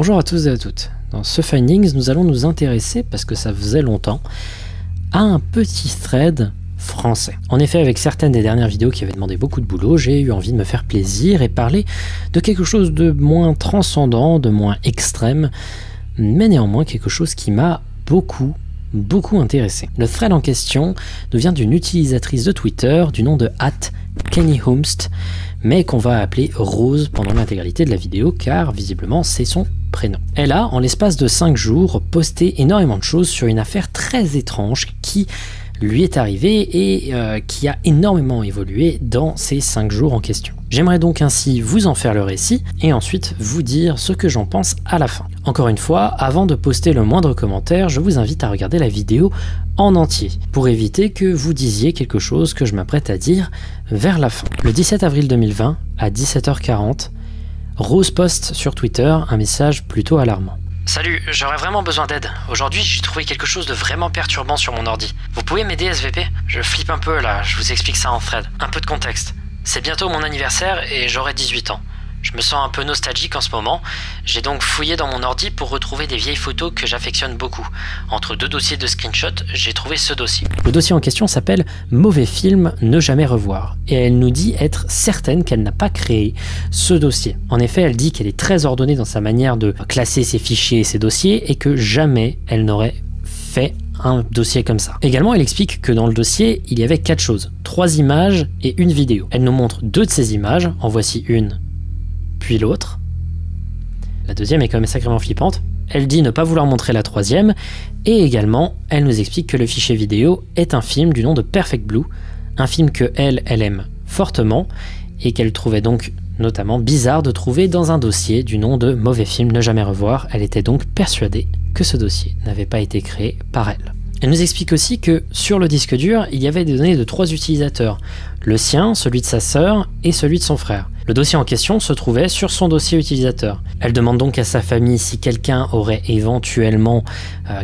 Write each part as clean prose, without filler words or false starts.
Bonjour à tous et à toutes. Dans ce Findings, nous allons nous intéresser, parce que ça faisait longtemps, à un petit thread français. En effet, avec certaines des dernières vidéos qui avaient demandé beaucoup de boulot, j'ai eu envie de me faire plaisir et parler de quelque chose de moins transcendant, de moins extrême, mais néanmoins quelque chose qui m'a beaucoup intéressé. Le thread en question nous vient d'une utilisatrice de Twitter du nom de @KennyHumst, mais qu'on va appeler Rose pendant l'intégralité de la vidéo car visiblement c'est son prénom. Elle a, en l'espace de 5 jours, posté énormément de choses sur une affaire très étrange qui lui est arrivée et qui a énormément évolué dans ces 5 jours en question. J'aimerais donc ainsi vous en faire le récit et ensuite vous dire ce que j'en pense à la fin. Encore une fois, avant de poster le moindre commentaire, je vous invite à regarder la vidéo en entier pour éviter que vous disiez quelque chose que je m'apprête à dire vers la fin. Le 17 avril 2020, à 17h40, Rose poste sur Twitter un message plutôt alarmant. Salut, j'aurais vraiment besoin d'aide. Aujourd'hui, j'ai trouvé quelque chose de vraiment perturbant sur mon ordi. Vous pouvez m'aider, SVP? Je flippe un peu là, je vous explique ça en thread. Un peu de contexte. C'est bientôt mon anniversaire et j'aurai 18 ans. Je me sens un peu nostalgique en ce moment. J'ai donc fouillé dans mon ordi pour retrouver des vieilles photos que j'affectionne beaucoup. Entre 2 dossiers de screenshots, j'ai trouvé ce dossier. Le dossier en question s'appelle « Mauvais film, ne jamais revoir » et elle nous dit être certaine qu'elle n'a pas créé ce dossier. En effet, elle dit qu'elle est très ordonnée dans sa manière de classer ses fichiers et ses dossiers et que jamais elle n'aurait fait un dossier comme ça. Également, elle explique que dans le dossier, il y avait 4 choses, 3 images et une vidéo. Elle nous montre 2 de ces images, en voici une, puis l'autre. La deuxième est quand même sacrément flippante. Elle dit ne pas vouloir montrer la troisième, et également, elle nous explique que le fichier vidéo est un film du nom de Perfect Blue, un film que elle aime fortement, et qu'elle trouvait donc notamment bizarre de trouver dans un dossier du nom de Mauvais film, ne jamais revoir. Elle était donc persuadée que ce dossier n'avait pas été créé par elle. Elle nous explique aussi que sur le disque dur, il y avait des données de 3 utilisateurs, le sien, celui de sa sœur et celui de son frère. Le dossier en question se trouvait sur son dossier utilisateur. Elle demande donc à sa famille si quelqu'un aurait éventuellement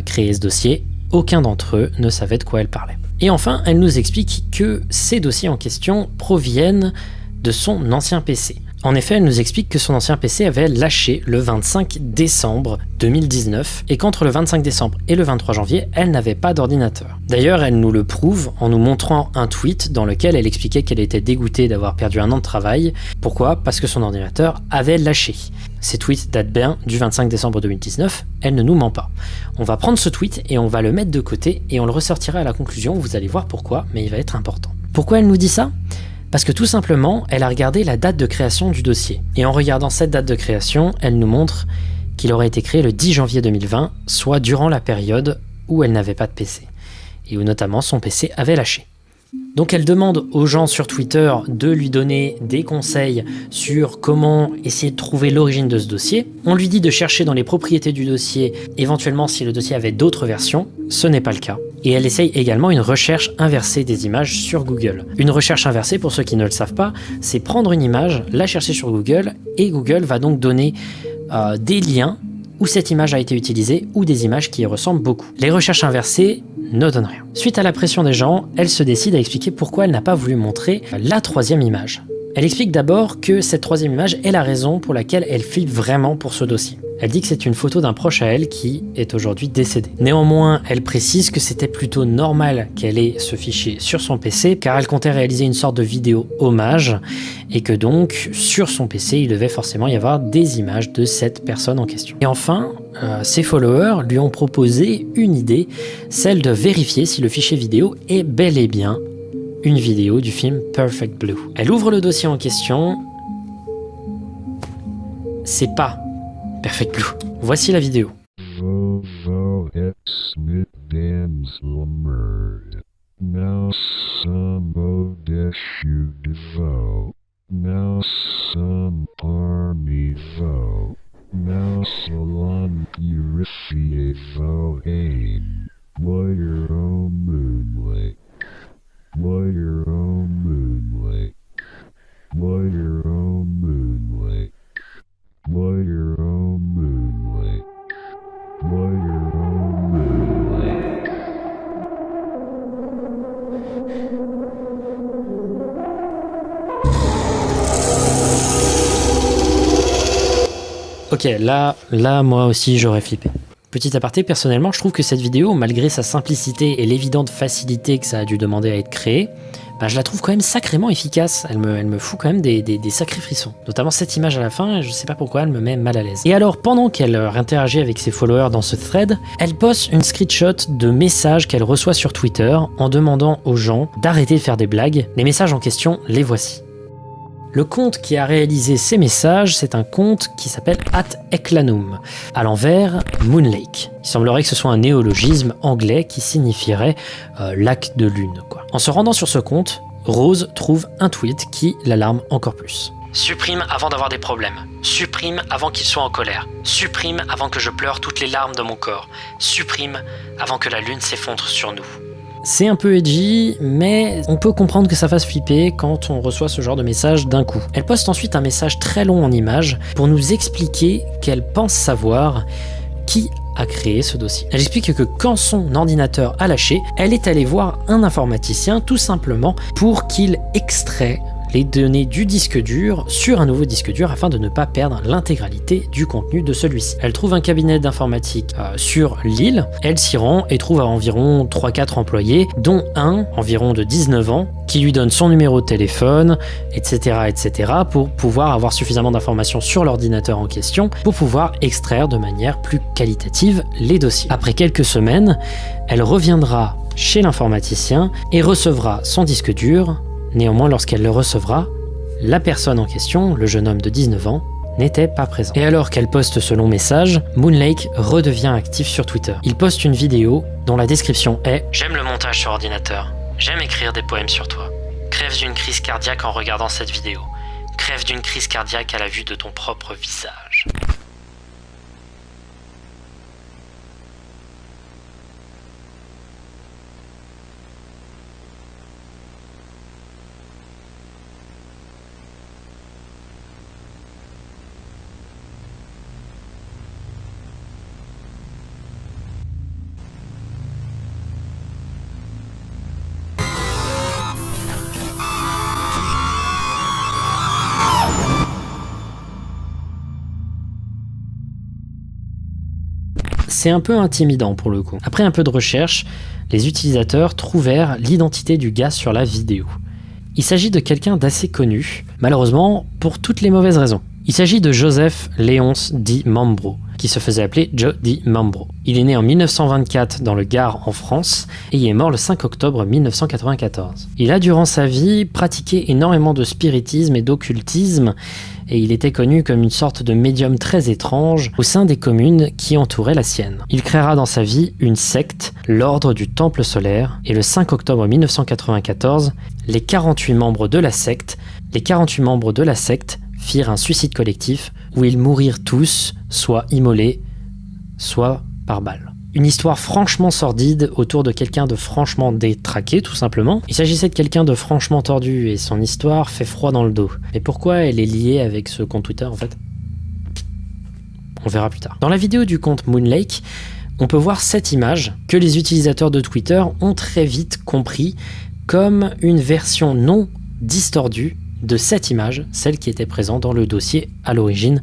créé ce dossier. Aucun d'entre eux ne savait de quoi elle parlait. Et enfin, elle nous explique que ces dossiers en question proviennent de son ancien PC. En effet, elle nous explique que son ancien PC avait lâché le 25 décembre 2019 et qu'entre le 25 décembre et le 23 janvier, elle n'avait pas d'ordinateur. D'ailleurs, elle nous le prouve en nous montrant un tweet dans lequel elle expliquait qu'elle était dégoûtée d'avoir perdu un an de travail. Pourquoi? Parce que son ordinateur avait lâché. Ces tweets datent bien du 25 décembre 2019, elle ne nous ment pas. On va prendre ce tweet et on va le mettre de côté et on le ressortira à la conclusion, vous allez voir pourquoi, mais il va être important. Pourquoi elle nous dit ça? Parce que tout simplement, elle a regardé la date de création du dossier. Et en regardant cette date de création, elle nous montre qu'il aurait été créé le 10 janvier 2020, soit durant la période où elle n'avait pas de PC, et où notamment son PC avait lâché. Donc elle demande aux gens sur Twitter de lui donner des conseils sur comment essayer de trouver l'origine de ce dossier. On lui dit de chercher dans les propriétés du dossier, éventuellement si le dossier avait d'autres versions. Ce n'est pas le cas. Et elle essaye également une recherche inversée des images sur Google. Une recherche inversée, pour ceux qui ne le savent pas, c'est prendre une image, la chercher sur Google, et Google va donc donner des liens où cette image a été utilisée ou des images qui y ressemblent beaucoup. Les recherches inversées ne donnent rien. Suite à la pression des gens, elle se décide à expliquer pourquoi elle n'a pas voulu montrer la 3e image. Elle explique d'abord que cette 3e image est la raison pour laquelle elle flippe vraiment pour ce dossier. Elle dit que c'est une photo d'un proche à elle qui est aujourd'hui décédé. Néanmoins, elle précise que c'était plutôt normal qu'elle ait ce fichier sur son PC car elle comptait réaliser une sorte de vidéo hommage et que donc sur son PC il devait forcément y avoir des images de cette personne en question. Et enfin, ses followers lui ont proposé une idée, celle de vérifier si le fichier vidéo est bel et bien une vidéo du film Perfect Blue. Elle ouvre le dossier en question. C'est pas Perfect Blue. Voici la vidéo. Ok, là, moi aussi, j'aurais flippé. Petit aparté, personnellement, je trouve que cette vidéo, malgré sa simplicité et l'évidente facilité que ça a dû demander à être créé, je la trouve quand même sacrément efficace. Elle me fout quand même des sacrés frissons. Notamment cette image à la fin, je sais pas pourquoi, elle me met mal à l'aise. Et alors, pendant qu'elle interagit avec ses followers dans ce thread, elle poste une screenshot de messages qu'elle reçoit sur Twitter en demandant aux gens d'arrêter de faire des blagues. Les messages en question, les voici. Le compte qui a réalisé ces messages, c'est un compte qui s'appelle @eclanum, à l'envers Moonlake. Il semblerait que ce soit un néologisme anglais qui signifierait lac de lune, quoi. En se rendant sur ce compte, Rose trouve un tweet qui l'alarme encore plus. Supprime avant d'avoir des problèmes. Supprime avant qu'il soit en colère. Supprime avant que je pleure toutes les larmes de mon corps. Supprime avant que la lune s'effondre sur nous. C'est un peu edgy, mais on peut comprendre que ça fasse flipper quand on reçoit ce genre de message d'un coup. Elle poste ensuite un message très long en images pour nous expliquer qu'elle pense savoir qui a créé ce dossier. Elle explique que quand son ordinateur a lâché, elle est allée voir un informaticien tout simplement pour qu'il extrait les données du disque dur sur un nouveau disque dur afin de ne pas perdre l'intégralité du contenu de celui-ci. Elle trouve un cabinet d'informatique sur l'île, elle s'y rend et trouve environ 3-4 employés, dont un environ de 19 ans, qui lui donne son numéro de téléphone, etc. pour pouvoir avoir suffisamment d'informations sur l'ordinateur en question, pour pouvoir extraire de manière plus qualitative les dossiers. Après quelques semaines, elle reviendra chez l'informaticien et recevra son disque dur. Néanmoins, lorsqu'elle le recevra, la personne en question, le jeune homme de 19 ans, n'était pas présent. Et alors qu'elle poste ce long message, Moonlake redevient actif sur Twitter. Il poste une vidéo dont la description est « J'aime le montage sur ordinateur. J'aime écrire des poèmes sur toi. Crève d'une crise cardiaque en regardant cette vidéo. Crève d'une crise cardiaque à la vue de ton propre visage. » C'est un peu intimidant pour le coup. Après un peu de recherche, les utilisateurs trouvèrent l'identité du gars sur la vidéo. Il s'agit de quelqu'un d'assez connu, malheureusement pour toutes les mauvaises raisons. Il s'agit de Joseph Léonce Di Mambro, qui se faisait appeler Joe Di Mambro. Il est né en 1924 dans le Gard en France et il est mort le 5 octobre 1994. Il a durant sa vie pratiqué énormément de spiritisme et d'occultisme et il était connu comme une sorte de médium très étrange au sein des communes qui entouraient la sienne. Il créera dans sa vie une secte, l'Ordre du Temple Solaire, et le 5 octobre 1994, les 48 membres de la secte firent un suicide collectif où ils mourirent tous, soit immolés, soit par balle. Une histoire franchement sordide autour de quelqu'un de franchement détraqué, tout simplement. Il s'agissait de quelqu'un de franchement tordu et son histoire fait froid dans le dos. Mais pourquoi elle est liée avec ce compte Twitter en fait ? On verra plus tard. Dans la vidéo du compte Moonlake, on peut voir cette image que les utilisateurs de Twitter ont très vite compris comme une version non distordue de cette image, celle qui était présente dans le dossier à l'origine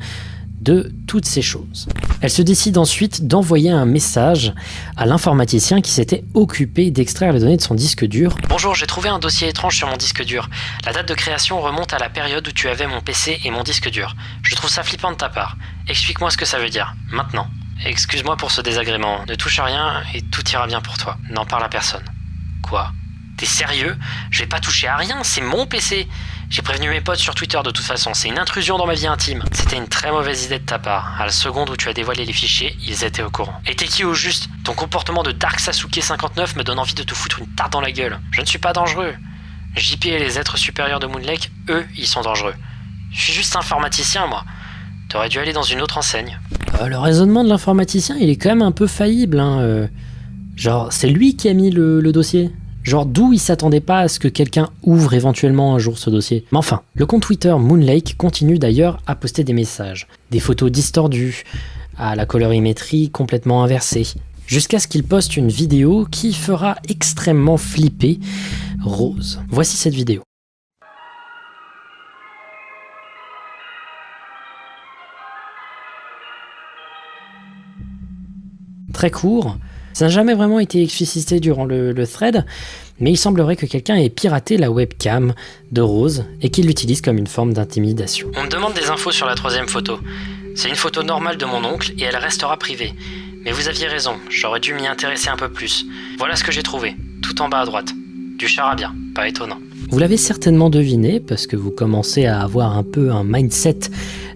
de toutes ces choses. Elle se décide ensuite d'envoyer un message à l'informaticien qui s'était occupé d'extraire les données de son disque dur. Bonjour, j'ai trouvé un dossier étrange sur mon disque dur. La date de création remonte à la période où tu avais mon PC et mon disque dur. Je trouve ça flippant de ta part. Explique-moi ce que ça veut dire, maintenant. Excuse-moi pour ce désagrément. Ne touche à rien et tout ira bien pour toi. N'en parle à personne. Quoi ? T'es sérieux ? Je vais pas toucher à rien, c'est mon PC. J'ai prévenu mes potes sur Twitter de toute façon, c'est une intrusion dans ma vie intime. C'était une très mauvaise idée de ta part. À la seconde où tu as dévoilé les fichiers, ils étaient au courant. Et t'es qui au juste ? Ton comportement de Dark Sasuke 59 me donne envie de te foutre une tarte dans la gueule. Je ne suis pas dangereux. JP et les êtres supérieurs de Moonlake, eux, ils sont dangereux. Je suis juste informaticien, moi. T'aurais dû aller dans une autre enseigne. Le raisonnement de l'informaticien, il est quand même un peu faillible. Genre, c'est lui qui a mis le dossier. Genre, d'où il s'attendait pas à ce que quelqu'un ouvre éventuellement un jour ce dossier. Mais enfin, le compte Twitter Moonlake continue d'ailleurs à poster des messages, des photos distordues, à la colorimétrie complètement inversée, jusqu'à ce qu'il poste une vidéo qui fera extrêmement flipper Rose. Voici cette vidéo. très court. Ça n'a jamais vraiment été explicité durant le thread, mais il semblerait que quelqu'un ait piraté la webcam de Rose et qu'il l'utilise comme une forme d'intimidation. On me demande des infos sur la troisième photo. C'est une photo normale de mon oncle et elle restera privée. Mais vous aviez raison, j'aurais dû m'y intéresser un peu plus. Voilà ce que j'ai trouvé, tout en bas à droite. Du charabia, pas étonnant. Vous l'avez certainement deviné, parce que vous commencez à avoir un peu un mindset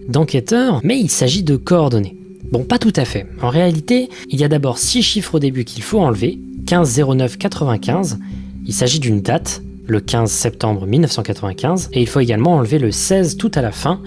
d'enquêteur, mais il s'agit de coordonnées. Bon, pas tout à fait. En réalité, il y a d'abord 6 chiffres au début qu'il faut enlever, 15 09 95. Il s'agit d'une date, le 15 septembre 1995, et il faut également enlever le 16 tout à la fin.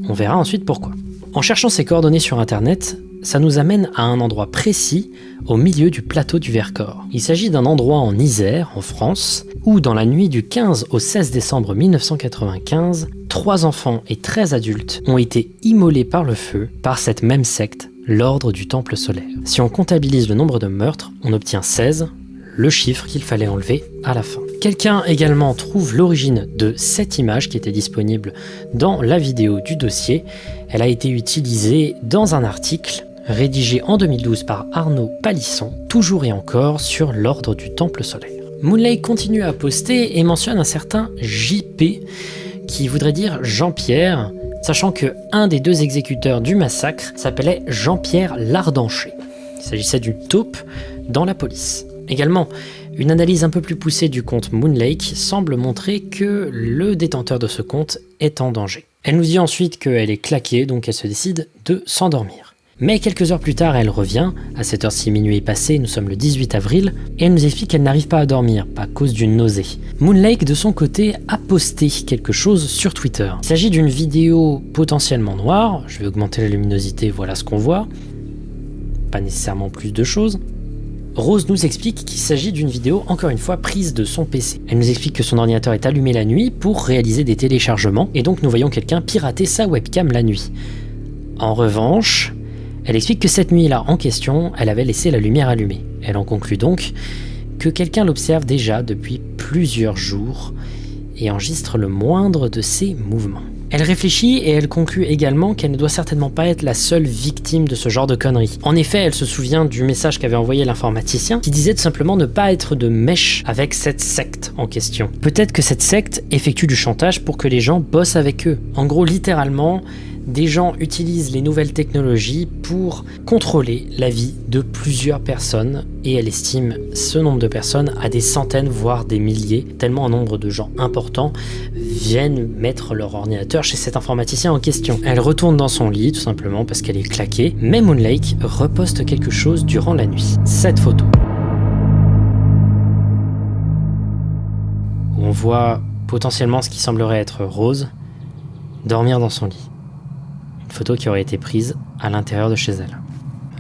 On verra ensuite pourquoi. En cherchant ces coordonnées sur Internet, ça nous amène à un endroit précis au milieu du plateau du Vercors. Il s'agit d'un endroit en Isère, en France, où dans la nuit du 15 au 16 décembre 1995, 3 enfants et 13 adultes ont été immolés par le feu par cette même secte, l'Ordre du Temple solaire. Si on comptabilise le nombre de meurtres, on obtient 16, le chiffre qu'il fallait enlever à la fin. Quelqu'un également trouve l'origine de cette image qui était disponible dans la vidéo du dossier. Elle a été utilisée dans un article rédigé en 2012 par Arnaud Palisson, toujours et encore sur l'Ordre du Temple solaire. Moonlake continue à poster et mentionne un certain JP, qui voudrait dire Jean-Pierre, sachant que un des 2 exécuteurs du massacre s'appelait Jean-Pierre Lardancher. Il s'agissait d'une taupe dans la police. Également, une analyse un peu plus poussée du compte Moonlake semble montrer que le détenteur de ce compte est en danger. Elle nous dit ensuite qu'elle est claquée, donc elle se décide de s'endormir. Mais quelques heures plus tard, elle revient, à cette heure-ci minuit est passé, nous sommes le 18 avril, et elle nous explique qu'elle n'arrive pas à dormir, à cause d'une nausée. Moonlake, de son côté, a posté quelque chose sur Twitter. Il s'agit d'une vidéo potentiellement noire, je vais augmenter la luminosité, voilà ce qu'on voit. Pas nécessairement plus de choses. Rose nous explique qu'il s'agit d'une vidéo, encore une fois, prise de son PC. Elle nous explique que son ordinateur est allumé la nuit pour réaliser des téléchargements, et donc nous voyons quelqu'un pirater sa webcam la nuit. En revanche, elle explique que cette nuit-là en question, elle avait laissé la lumière allumée. Elle en conclut donc que quelqu'un l'observe déjà depuis plusieurs jours et enregistre le moindre de ses mouvements. Elle réfléchit et elle conclut également qu'elle ne doit certainement pas être la seule victime de ce genre de conneries. En effet, elle se souvient du message qu'avait envoyé l'informaticien qui disait tout simplement ne pas être de mèche avec cette secte en question. Peut-être que cette secte effectue du chantage pour que les gens bossent avec eux. En gros, littéralement, des gens utilisent les nouvelles technologies pour contrôler la vie de plusieurs personnes et elle estime ce nombre de personnes à des centaines voire des milliers, tellement un nombre de gens importants viennent mettre leur ordinateur chez cet informaticien en question. Elle retourne dans son lit tout simplement parce qu'elle est claquée, mais Moonlake reposte quelque chose durant la nuit. Cette photo. Où on voit potentiellement ce qui semblerait être Rose dormir dans son lit. Photo qui aurait été prise à l'intérieur de chez elle.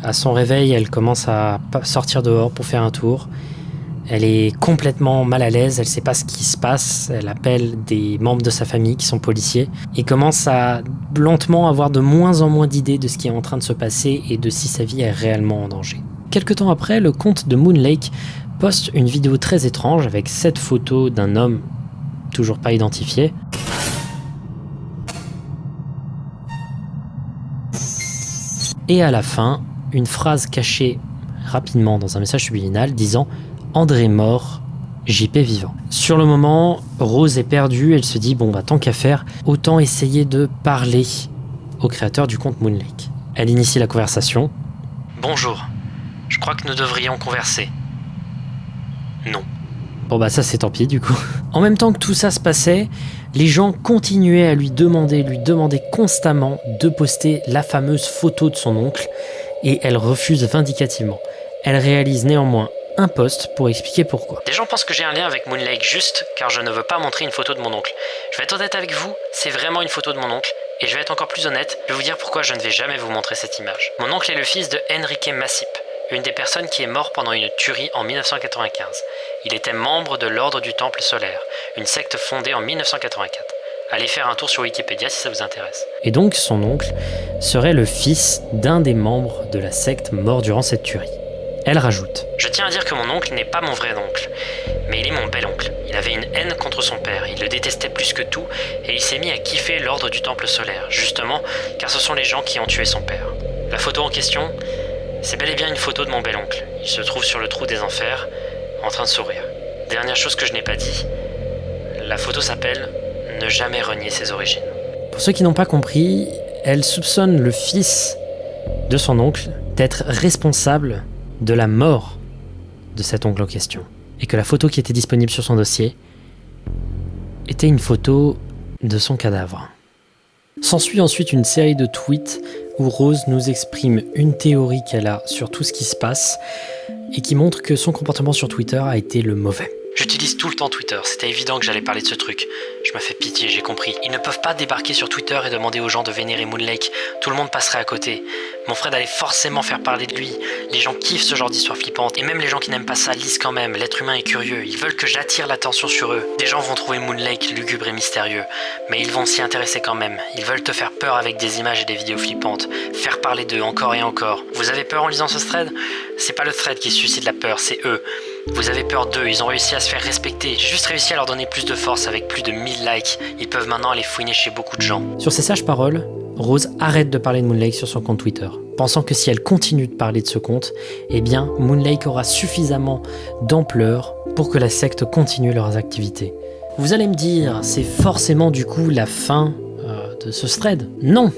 À son réveil, elle commence à sortir dehors pour faire un tour. Elle est complètement mal à l'aise, elle ne sait pas ce qui se passe. Elle appelle des membres de sa famille qui sont policiers et commence à lentement avoir de moins en moins d'idées de ce qui est en train de se passer et de si sa vie est réellement en danger. Quelque temps après, le compte de Moonlake poste une vidéo très étrange avec cette photo d'un homme toujours pas identifié. Et à la fin, une phrase cachée rapidement dans un message subliminal disant « André mort, JP vivant ». Sur le moment, Rose est perdue, elle se dit « Bon bah tant qu'à faire, autant essayer de parler au créateur du compte Moonlake ». Elle initie la conversation. « Bonjour, je crois que nous devrions converser. » Non. Bon bah ça c'est tant pis du coup. En même temps que tout ça se passait, les gens continuaient à lui demander constamment de poster la fameuse photo de son oncle et elle refuse vindicativement. Elle réalise néanmoins un post pour expliquer pourquoi. Des gens pensent que j'ai un lien avec Moonlake juste car je ne veux pas montrer une photo de mon oncle. Je vais être honnête avec vous, c'est vraiment une photo de mon oncle et je vais être encore plus honnête, je vais vous dire pourquoi je ne vais jamais vous montrer cette image. Mon oncle est le fils de Enrique Massip, une des personnes qui est morte pendant une tuerie en 1995. Il était membre de l'Ordre du Temple solaire, une secte fondée en 1984. Allez faire un tour sur Wikipédia si ça vous intéresse. Et donc son oncle serait le fils d'un des membres de la secte mort durant cette tuerie. Elle rajoute « Je tiens à dire que mon oncle n'est pas mon vrai oncle, mais il est mon bel oncle. Il avait une haine contre son père, il le détestait plus que tout, et il s'est mis à kiffer l'Ordre du Temple solaire, justement car ce sont les gens qui ont tué son père. La photo en question, C'est bel et bien une photo de mon bel oncle. Il se trouve sur le trou des enfers, en train de sourire. Dernière chose que je n'ai pas dit, la photo s'appelle « Ne jamais renier ses origines ». Pour ceux qui n'ont pas compris, elle soupçonne le fils de son oncle d'être responsable de la mort de cet oncle en question. Et que la photo qui était disponible sur son dossier était une photo de son cadavre. S'ensuit ensuite une série de tweets où Rose nous exprime une théorie qu'elle a sur tout ce qui se passe et qui montre que son comportement sur Twitter a été le mauvais. J'utilise tout le temps Twitter, c'était évident que j'allais parler de ce truc. Je me fais pitié, j'ai compris. Ils ne peuvent pas débarquer sur Twitter et demander aux gens de vénérer Moon Lake. Tout le monde passerait à côté. Mon Fred allait forcément faire parler de lui. Les gens kiffent ce genre d'histoire flippante. Et même les gens qui n'aiment pas ça lisent quand même. L'être humain est curieux, ils veulent que j'attire l'attention sur eux. Des gens vont trouver Moon Lake lugubre et mystérieux. Mais ils vont s'y intéresser quand même. Ils veulent te faire peur avec des images et des vidéos flippantes. Faire parler d'eux encore et encore. Vous avez peur en lisant ce thread ? C'est pas le thread qui suscite la peur, c'est eux. Vous avez peur d'eux, ils ont réussi à se faire respecter. J'ai juste réussi à leur donner plus de force avec plus de 1000 likes. Ils peuvent maintenant aller fouiner chez beaucoup de gens. Sur ces sages paroles, Rose arrête de parler de Moon Lake sur son compte Twitter, pensant que si elle continue de parler de ce compte, eh bien Moon Lake aura suffisamment d'ampleur pour que la secte continue leurs activités. Vous allez me dire, c'est forcément du coup la fin de ce thread ? Non.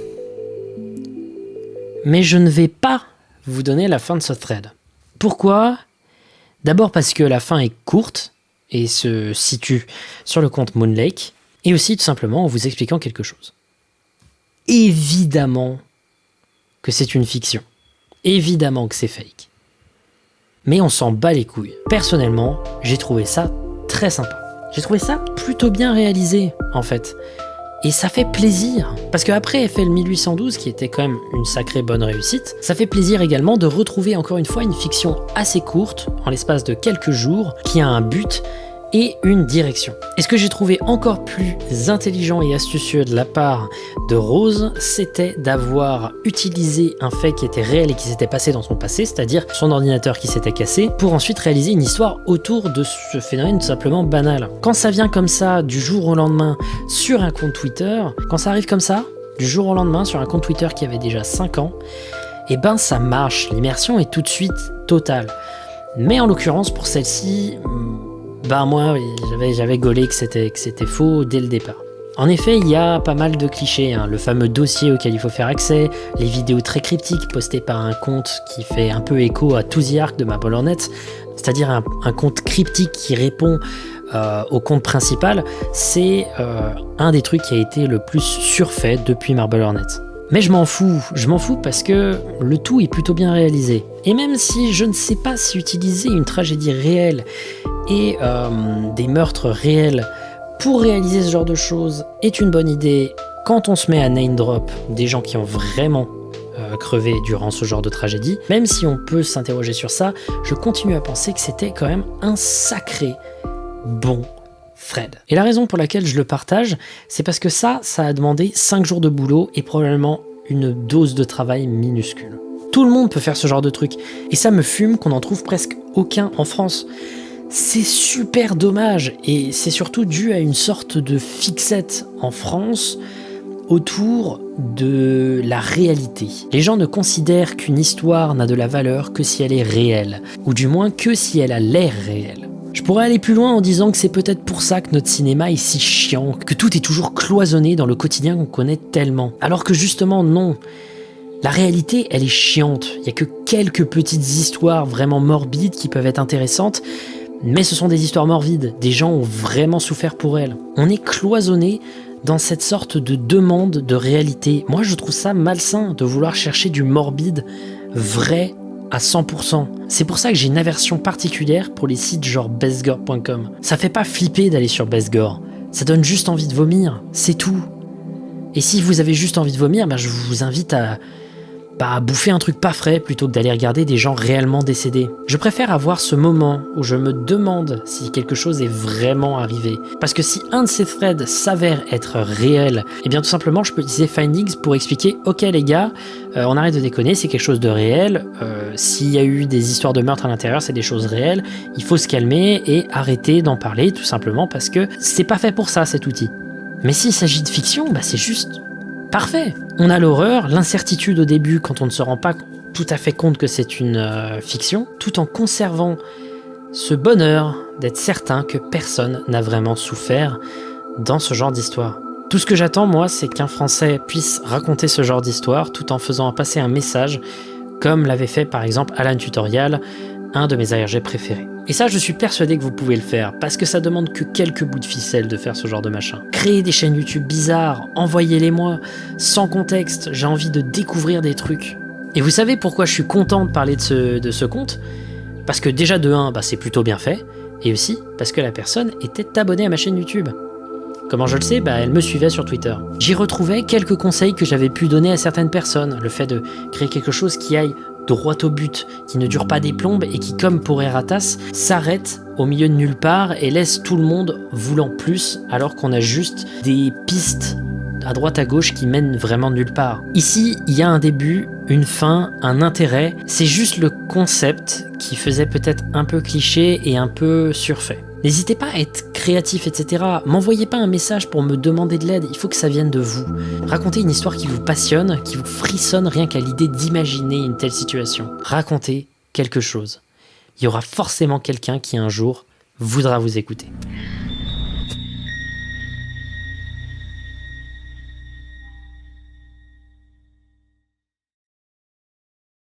Mais je ne vais pas vous donner la fin de ce thread. Pourquoi ? D'abord parce que la fin est courte et se situe sur le compte Moon Lake, et aussi tout simplement en vous expliquant quelque chose. Évidemment que c'est une fiction. Évidemment que c'est fake. Mais on s'en bat les couilles. Personnellement, j'ai trouvé ça très sympa. J'ai trouvé ça plutôt bien réalisé, en fait. Et ça fait plaisir, parce qu'après FL 1812, qui était quand même une sacrée bonne réussite, ça fait plaisir également de retrouver encore une fois une fiction assez courte, en l'espace de quelques jours, qui a un but et une direction. Et ce que j'ai trouvé encore plus intelligent et astucieux de la part de Rose, c'était d'avoir utilisé un fait qui était réel et qui s'était passé dans son passé, c'est-à-dire son ordinateur qui s'était cassé, pour ensuite réaliser une histoire autour de ce phénomène tout simplement banal. Quand ça vient comme ça, du jour au lendemain, sur un compte Twitter, quand ça arrive comme ça, du jour au lendemain, sur un compte Twitter qui avait déjà 5 ans, eh ben ça marche, l'immersion est tout de suite totale. Mais en l'occurrence, pour celle-ci, bah moi, j'avais gaulé que c'était faux dès le départ. En effet, il y a pas mal de clichés, le fameux dossier auquel il faut faire accès, les vidéos très cryptiques postées par un compte qui fait un peu écho à To The Ark de Marble Hornet, c'est-à-dire un compte cryptique qui répond au compte principal, c'est un des trucs qui a été le plus surfait depuis Marble Hornet. Mais je m'en fous parce que le tout est plutôt bien réalisé. Et même si je ne sais pas si utiliser une tragédie réelle et des meurtres réels pour réaliser ce genre de choses est une bonne idée quand on se met à name drop des gens qui ont vraiment crevé durant ce genre de tragédie, même si on peut s'interroger sur ça, je continue à penser que c'était quand même un sacré bon thread. Et la raison pour laquelle je le partage, c'est parce que ça a demandé 5 jours de boulot et probablement une dose de travail minuscule. Tout le monde peut faire ce genre de truc, et ça me fume qu'on en trouve presque aucun en France. C'est super dommage, et c'est surtout dû à une sorte de fixette en France autour de la réalité. Les gens ne considèrent qu'une histoire n'a de la valeur que si elle est réelle, ou du moins que si elle a l'air réelle. Je pourrais aller plus loin en disant que c'est peut-être pour ça que notre cinéma est si chiant, que tout est toujours cloisonné dans le quotidien qu'on connaît tellement. Alors que justement non. La réalité, elle est chiante. Il n'y a que quelques petites histoires vraiment morbides qui peuvent être intéressantes, mais ce sont des histoires morbides. Des gens ont vraiment souffert pour elles. On est cloisonné dans cette sorte de demande de réalité. Moi, je trouve ça malsain de vouloir chercher du morbide vrai à 100%. C'est pour ça que j'ai une aversion particulière pour les sites genre bestgore.com. Ça fait pas flipper d'aller sur bestgore. Ça donne juste envie de vomir. C'est tout. Et si vous avez juste envie de vomir, je vous invite à bouffer un truc pas frais plutôt que d'aller regarder des gens réellement décédés. Je préfère avoir ce moment où je me demande si quelque chose est vraiment arrivé. Parce que si un de ces threads s'avère être réel, eh bien tout simplement je peux utiliser Findings pour expliquer « Ok les gars, on arrête de déconner, c'est quelque chose de réel, s'il y a eu des histoires de meurtre à l'intérieur, c'est des choses réelles, il faut se calmer et arrêter d'en parler tout simplement parce que c'est pas fait pour ça cet outil. » Mais s'il s'agit de fiction, c'est juste Parfait. On a l'horreur, l'incertitude au début quand on ne se rend pas tout à fait compte que c'est une fiction, tout en conservant ce bonheur d'être certain que personne n'a vraiment souffert dans ce genre d'histoire. Tout ce que j'attends, moi, c'est qu'un Français puisse raconter ce genre d'histoire tout en faisant passer un message, comme l'avait fait par exemple Alan Tutorial, un de mes ARG préférés. Et ça, je suis persuadé que vous pouvez le faire, parce que ça demande que quelques bouts de ficelle de faire ce genre de machin. Créez des chaînes YouTube bizarres, envoyez-les-moi, sans contexte, j'ai envie de découvrir des trucs. Et vous savez pourquoi je suis content de parler de ce conte ? Parce que déjà de 1, c'est plutôt bien fait, et aussi parce que la personne était abonnée à ma chaîne YouTube. Comment je le sais ? Elle me suivait sur Twitter. J'y retrouvais quelques conseils que j'avais pu donner à certaines personnes. Le fait de créer quelque chose qui aille droit au but, qui ne dure pas des plombes et qui, comme pour Eratas, s'arrête au milieu de nulle part et laisse tout le monde voulant plus, alors qu'on a juste des pistes à droite à gauche qui mènent vraiment nulle part. Ici, il y a un début, une fin, un intérêt. C'est juste le concept qui faisait peut-être un peu cliché et un peu surfait. N'hésitez pas à être créatif, etc. M'envoyez pas un message pour me demander de l'aide, il faut que ça vienne de vous. Racontez une histoire qui vous passionne, qui vous frissonne rien qu'à l'idée d'imaginer une telle situation. Racontez quelque chose. Il y aura forcément quelqu'un qui un jour voudra vous écouter.